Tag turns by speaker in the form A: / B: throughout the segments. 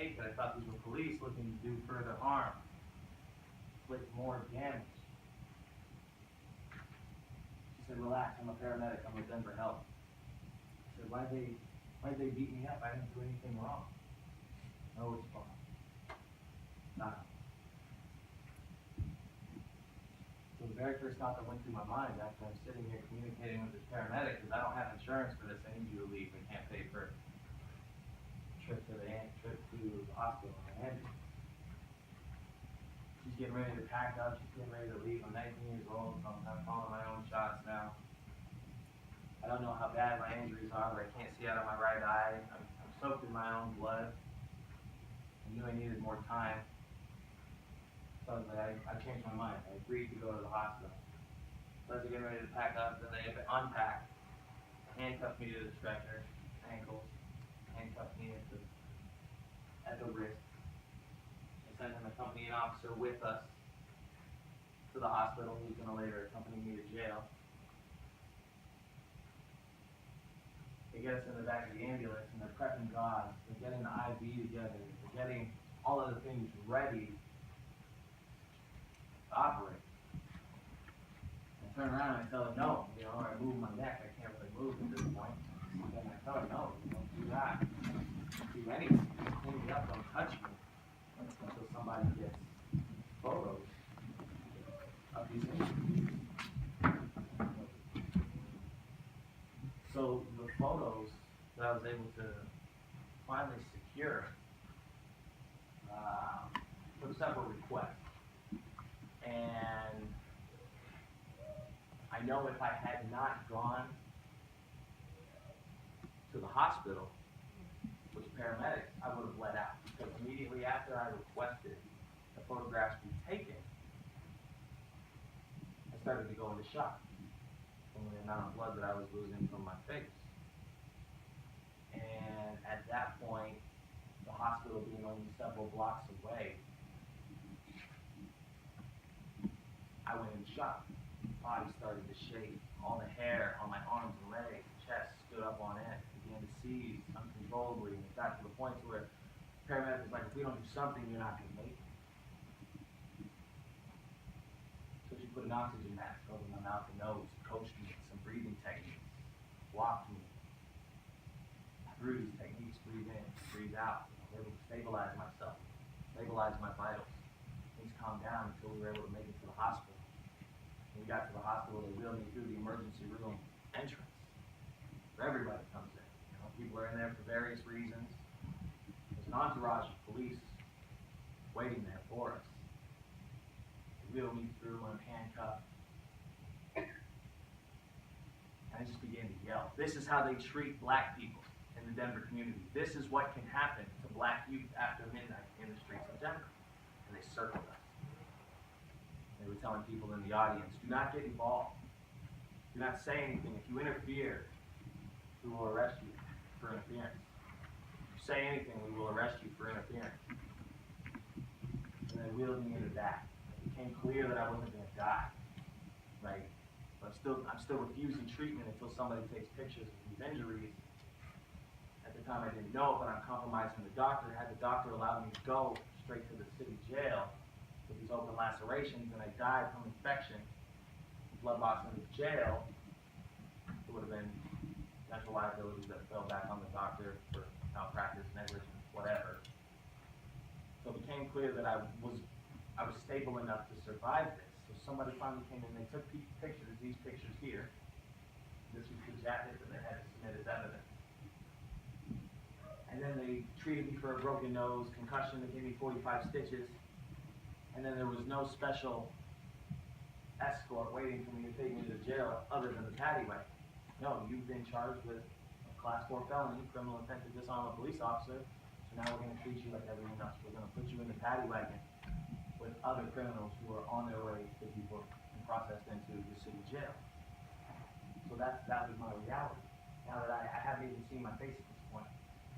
A: take it. I thought these were police looking to do further harm, inflict more damage. She said, relax, I'm a paramedic, I'm with them for help. I said, why'd they beat me up? I didn't do anything wrong. No, it's fine. Nah. So the very first thought that went through my mind after I'm sitting here communicating with this paramedic is I don't have insurance for this. I need you to leave. I can't pay for a trip to the hospital. She's getting ready to pack up. She's getting ready to leave. I'm 19 years old, so I'm calling my own shots now. I don't know how bad my injuries are, but I can't see out of my right eye. I'm soaked in my own blood. I knew I needed more time. So I changed my mind. I agreed to go to the hospital. So as I get ready to pack up, then they unpack, handcuff me to the stretcher, ankles, handcuff me at the wrist. They send an accompanying officer with us to the hospital. He's going to later accompany me to jail. They get us in the back of the ambulance and they're prepping gauze. They're getting the IV together. They're getting all of the things ready to operate. I turn around and I tell her no. I move my neck. I can't really move at this point. And I tell her no, don't do that. Don't do anything. Clean me up, don't touch me. Until somebody gets photos of these injuries. So the photos that I was able to finally secure took several requests. And I know if I had not gone to the hospital with paramedics, I would have let out. Because immediately after I requested the photographs be taken, I started to go into shock from the amount of blood that I was losing from my face. And at that point, the hospital being only several blocks away, I went into shock. Body started to shake. All the hair on my arms and legs, chest stood up on end, began to seize uncontrollably, and it got to the point where the paramedic was like, if we don't do something, you're not going to make it. So she put an oxygen mask over my mouth and nose, coached me with some breathing techniques, walked me through these techniques, breathe in, breathe out. I was able to stabilize myself, stabilize my vitals. Things calmed down until we were able to make it to the hospital. When we got to the hospital, they wheeled me through the emergency room entrance, where everybody comes in. People are in there for various reasons. There's an entourage of police waiting there for us. They wheeled me through, I'm handcuffed. And I just began to yell. This is how they treat black people in the Denver community. This is what can happen to black youth after midnight in the streets of Denver. And they circled us. They were telling people in the audience, do not get involved. Do not say anything. If you interfere, we will arrest you for interference. If you say anything, we will arrest you for interference. And they wheeled me into that. It became clear that I wasn't going to die. Right? But I'm still refusing treatment until somebody takes pictures of these injuries. At the time I didn't know it, but I'm compromising the doctor. Had the doctor allowed me to go straight to the city jail with these open lacerations, and I died from infection, blood loss in the jail, it would have been potential liabilities that fell back on the doctor for malpractice, negligence, whatever. So it became clear that I was stable enough to survive this. So somebody finally came in, they took pictures, these pictures here. This was the jacket that they had to submit as evidence. And then they treated me for a broken nose, concussion, they gave me 45 stitches. And then there was no special escort waiting for me to take me to jail other than the paddy wagon. No, you've been charged with a class 4 felony, criminal intent to disarm a police officer, so now we're going to treat you like everyone else. We're going to put you in the paddy wagon with other criminals who are on their way to be booked and processed into the city jail. So that was my reality. Now that I haven't even seen my face at this point,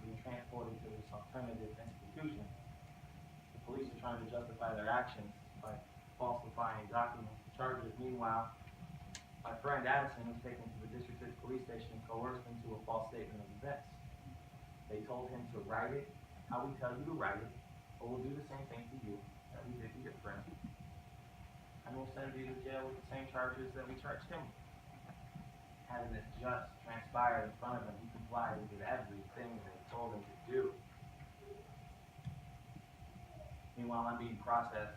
A: being transported to this alternative institution, the police are trying to justify their actions by falsifying documents and charges. Meanwhile, my friend Addison was taken to the District 6 police station and coerced into a false statement of events. They told him to write it how we tell you to write it, or we'll do the same thing to you that we did to your friend. And we'll send you to jail with the same charges that we charged him. Having this just transpired in front of him, he complied and did everything that we told him to do. Meanwhile, I'm being processed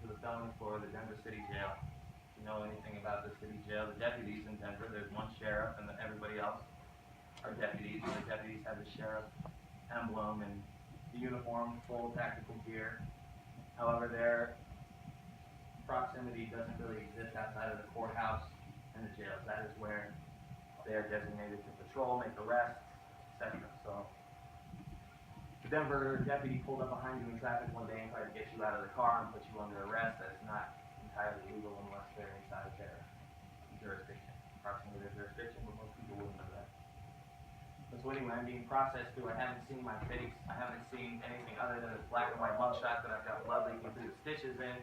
A: to the felony floor of the Denver City Jail. If you know anything about the city jail, the deputies in Denver, there's one sheriff and then everybody else are deputies, and the deputies have the sheriff emblem and the uniform, full tactical gear. However, their proximity doesn't really exist outside of the courthouse and the jails. That is where they are designated to patrol, make arrests, etc. So the Denver deputy pulled up behind you in traffic one day and tried to get you out of the car and put you under arrest. That's not entirely legal unless they're inside their jurisdiction, approximately their jurisdiction, but most people wouldn't know that. So anyway, I'm being processed through. I haven't seen my face. I haven't seen anything other than this black and white mugshot that I've got blood leaking through the stitches in.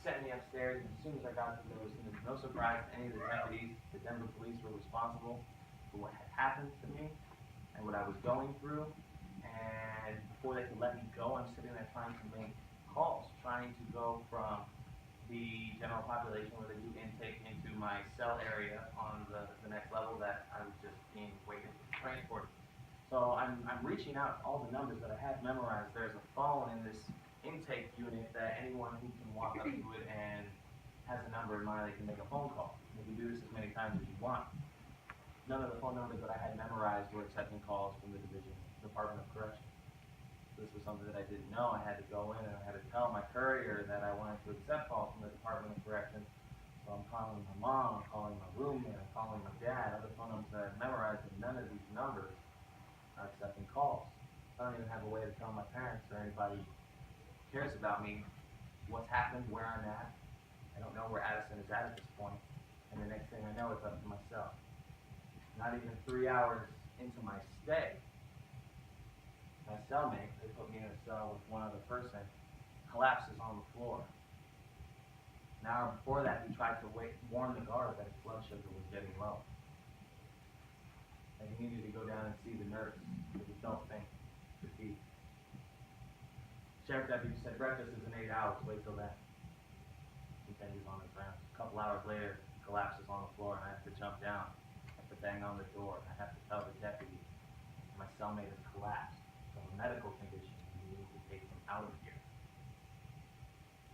A: Sent me upstairs, and as soon as I got there was no surprise to any of the deputies. The Denver police were responsible for what had happened to me and what I was going through. And before they could let me go, I'm sitting there trying to make calls, trying to go from the general population where they do intake into my cell area on the next level that I was just being waited to transport. So I'm reaching out all the numbers that I had memorized. There's a phone in this intake unit that anyone who can walk up to it and has a number in mind, they can make a phone call. You can do this as many times as you want. None of the phone numbers that I had memorized were accepting calls from the Department of Corrections. This was something that I didn't know. I had to go in and I had to tell my courier that I wanted to accept calls from the Department of Corrections. So I'm calling my mom, I'm calling my roommate, I'm calling my dad, other phone numbers that I memorized, and none of these numbers are accepting calls. I don't even have a way to tell my parents or anybody who cares about me what's happened, where I'm at. I don't know where Addison is at this point. And the next thing I know, it's up to myself. Not even 3 hours into my stay, my cellmate, they put me in a cell with one other person, collapses on the floor. An hour before that, he tried to warn the guard that his blood sugar was getting low. And he needed to go down and see the nurse, because he don't think fatigue. Sheriff deputy said, breakfast is in 8 hours, wait till then. Continues on his rounds. A couple hours later, collapses on the floor, and I have to jump down. I have to bang on the door. I have to tell the deputy my cellmate has collapsed from a medical condition, and we need to take him out of here.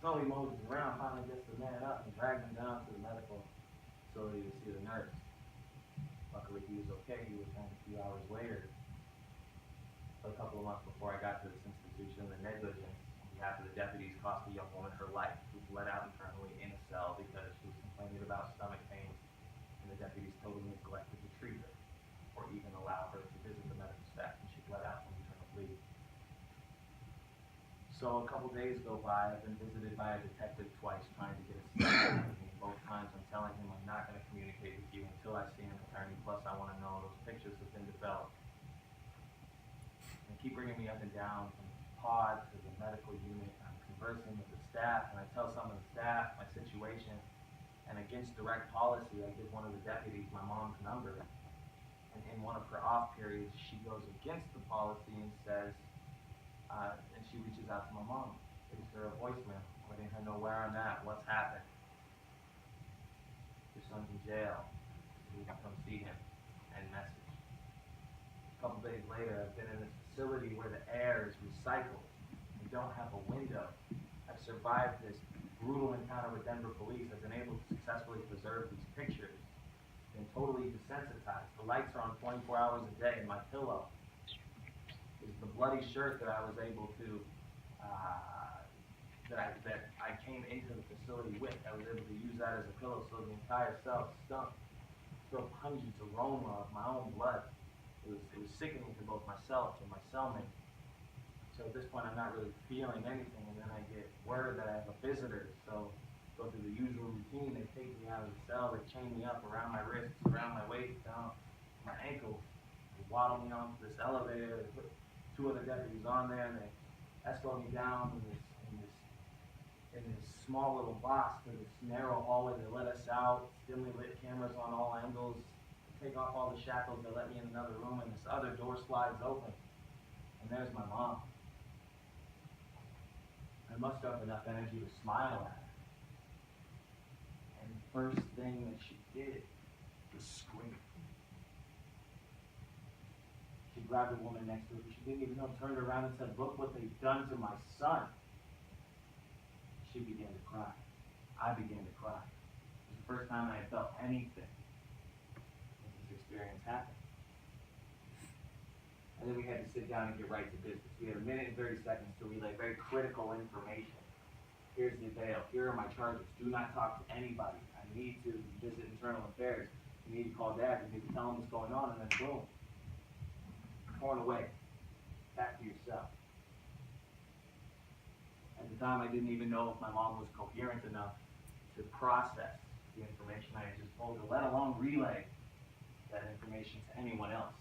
A: So he moses around, finally gets the man up and drags him down to the medical facility to see the nurse. Luckily, he was okay. He returned a few hours later. But a couple of months before I got to this institution, the negligence on behalf of the deputies cost the young woman her life, who was let out internally in a cell because she was complaining about stomach pains, and the deputies totally neglected to treat her, or even allow her to visit the medical staff when she let out from maternal leave. So a couple days go by, I've been visited by a detective twice trying to get a statement out of me. Both times I'm telling him I'm not going to communicate with you until I see an attorney, plus I want to know those pictures have been developed. And keep bringing me up and down from the pod to the medical unit. I'm conversing with the staff, and I tell some of the staff my situation, and against direct policy, I give one of the deputies my mom's number, and in one of her off periods, she goes against the policy and says, and she reaches out to my mom, gives her a voicemail, letting her know where I'm at, what's happened. Your son's in jail, you can come see him, and message. A couple days later, I've been in this facility where the air is recycled. We don't have a window. I've survived this brutal encounter with Denver police. I've been able to successfully preserve these pictures. Been totally desensitized. The lights are on 24 hours a day, and my pillow is the bloody shirt that I was able to, that I came into the facility with. I was able to use that as a pillow so the entire cell stunk. Still pungent aroma of my own blood. It was sickening to both myself and my cellmate. So at this point I'm not really feeling anything, and then I get word that I have a visitor. So go through the usual routine. They take me out of the cell, they chain me up around my wrists, around my waist, down my ankles. They waddle me onto this elevator. They put two other deputies on there, and they escort me down in this small little box to this narrow hallway. They let us out, dimly lit cameras on all angles. They take off all the shackles. They let me in another room, and this other door slides open. And there's my mom. I mustered up enough energy to smile at her. And the first thing that she did was scream. She grabbed the woman next to her, but she didn't even know, turned around and said, "Look what they've done to my son." She began to cry. I began to cry. It was the first time I had felt anything when this experience happened. And then we had to sit down and get right to business. We had 1 minute and 30 seconds to relay very critical information. Here's the bail. Here are my charges. Do not talk to anybody. I need to visit internal affairs. You need to call Dad. You need to tell him what's going on, and then boom. Torn away. Back to yourself. At the time, I didn't even know if my mom was coherent enough to process the information I had just told her, let alone relay that information to anyone else.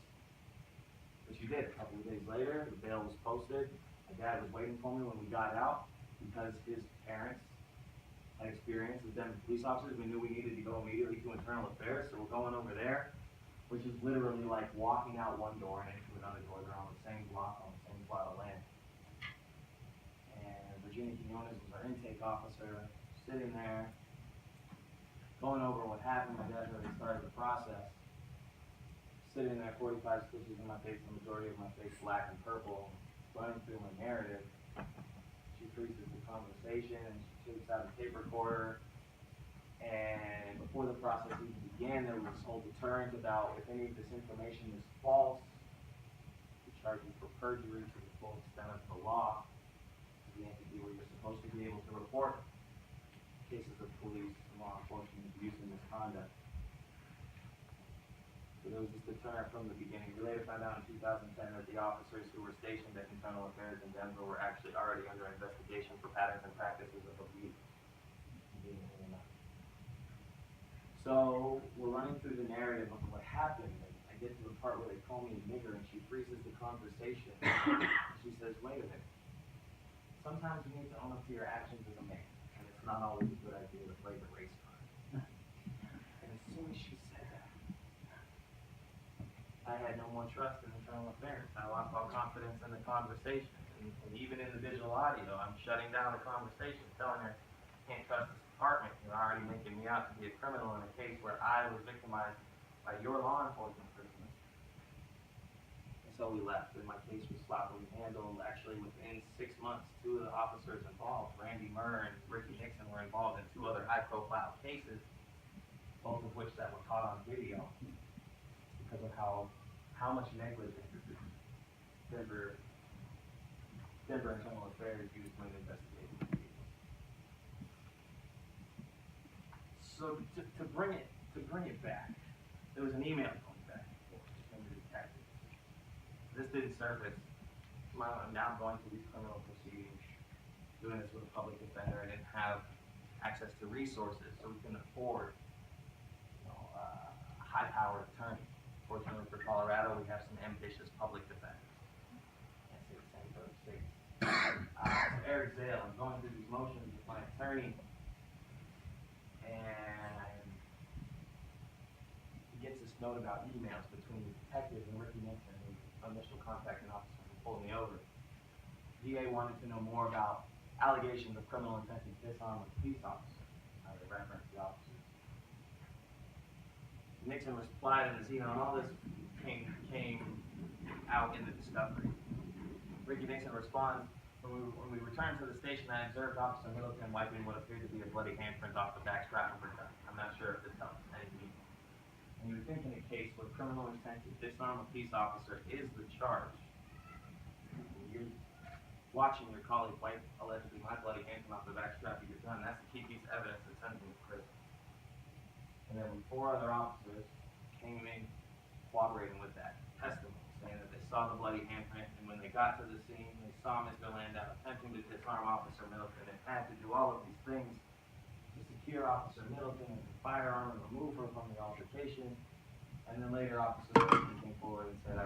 A: But she did. A couple of days later, the bail was posted. My dad was waiting for me when we got out because his parents had experience as them police officers. We knew we needed to go immediately to internal affairs, so we're going over there, which is literally like walking out one door and into another door. They're on the same block, on the same plot of land. And Virginia Quinones was our intake officer, sitting there, going over what happened. My dad already started the process. Sitting there, 45 stitches in my face, the majority of my face black and purple, running through my narrative. She freezes the conversation, and she takes out a tape recorder. And before the process even began, there was this whole deterrent about if any of this information is false, to charge you for perjury to the full extent of the law, to the entity where you're supposed to be able to report cases of police and law enforcement abuse and misconduct. So there was this deterrent from the beginning. We later found out in 2010 that the officers who were stationed at Internal Affairs in Denver were actually already under investigation for patterns and practices of abuse. So we're running through the narrative of what happened, and I get to the part where they call me a nigger, and she freezes the conversation. She says, "Wait a minute. Sometimes you need to own up to your actions as a man, and it's not always a good idea to play the race card." And as soon as she said that, I had no more trust in internal affairs. I lost all confidence in the conversation, and even in the visual audio, I'm shutting down the conversation, telling her, "Can't trust this department. You're already making me out to be a criminal in a case where I was victimized by your law enforcement person." And so we left, and my case was sloppily handled. Actually, within 6 months, 2 of the officers involved, Randy Murr and Ricky Nixon, were involved in 2 other high-profile cases, both of which that were caught on video because of how much negligence Denver Internal Affairs used when investigating the case. So to bring it back, there was an email going back and forth between the detectives. This didn't surface. I'm now going through these criminal proceedings, doing this with a public defender. I didn't have access to resources, so we couldn't afford, a high-powered attorney. Fortunately for Colorado, we have some ambitious public defenders. Can't say the same for other states. So Eric Zale, I'm going through these motions with my attorney, and he gets this note about emails between the detective and Ricky Nixon, the initial contacting officer who pulled me over. DA wanted to know more about allegations of criminal intent to disarm a police officer. How they reference the officers. Nixon replied in his email, and all this came out in the discovery. Ricky Nixon responds, when we returned to the station, I observed Officer Middleton wiping what appeared to be a bloody handprint off the back strap of her gun. I'm not sure if this helps anything. And you would think in a case where criminal intent to disarm a peace officer is the charge, you're watching your colleague wipe allegedly my bloody handprint off the back strap of your gun. That's the key piece of evidence that sends him to prison. And then 4 other officers came in cooperating with that testimony, saying that they saw the bloody handprint, and when they got to the scene, they saw Mr. Landau attempting to disarm Officer Middleton and had to do all of these things to secure Officer Middleton and the firearm and remove her from the altercation. And then later, Officer Middleton came forward and said,